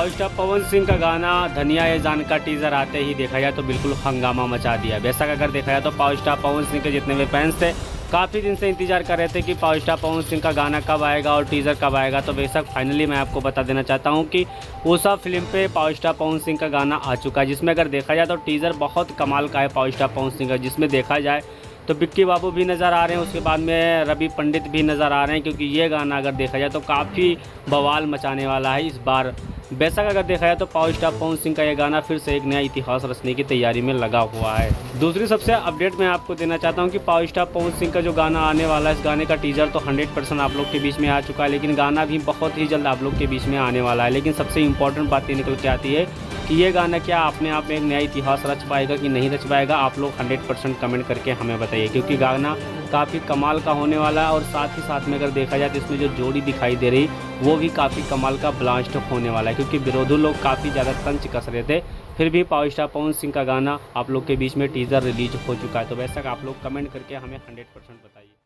Power star Pawan Singh का गाना धनिया ये जान का टीज़र आते ही देखा जाए तो बिल्कुल हंगामा मचा दिया। बेशक अगर देखा जाए तो पावर स्टार पवन सिंह के जितने भी फैंस थे काफ़ी दिन से इंतजार कर रहे थे कि पावर स्टार पवन सिंह का गाना कब आएगा और टीज़र कब आएगा। तो बेशक फाइनली मैं आपको बता देना चाहता हूं कि उषा फिल्म पे पावर स्टार पवन सिंह का गाना आ चुका है, जिसमें अगर देखा जाए तो टीज़र बहुत कमाल का है पावर स्टार पवन सिंह का। जिसमें देखा जाए तो बिक्की बाबू भी नज़र आ रहे हैं, उसके बाद में रवि पंडित भी नज़र आ रहे हैं, क्योंकि ये गाना अगर देखा जाए तो काफ़ी बवाल मचाने वाला है इस बार। बेशक अगर देखा जाए तो पावर स्टार पवन सिंह का ये गाना फिर से एक नया इतिहास रचने की तैयारी में लगा हुआ है। दूसरी सबसे अपडेट मैं आपको देना चाहता हूँ कि पावर स्टार पवन सिंह का जो गाना आने वाला है, इस गाने का टीज़र तो 100% आप लोग के बीच में आ चुका है, लेकिन गाना भी बहुत ही जल्द आप लोग के बीच में आने वाला है। लेकिन सबसे इम्पोर्टेंट बात ये निकल के आती है कि ये गाना क्या अपने आप में एक नया इतिहास रच पाएगा कि नहीं रच पाएगा। आप लोग 100% कमेंट करके हमें बताइए, क्योंकि गाना काफ़ी कमाल का होने वाला है। और साथ ही साथ में अगर देखा जाए तो इसमें जो जोड़ी दिखाई दे रही वो भी काफ़ी कमाल का ब्लास्ट होने वाला है, क्योंकि विरोधी लोग काफ़ी ज़्यादा तंज कस रहे थे। फिर भी पावर स्टार पवन सिंह का गाना आप लोग के बीच में टीज़र रिलीज हो चुका है। तो वैसा आप लोग कमेंट करके हमें 100% बताइए।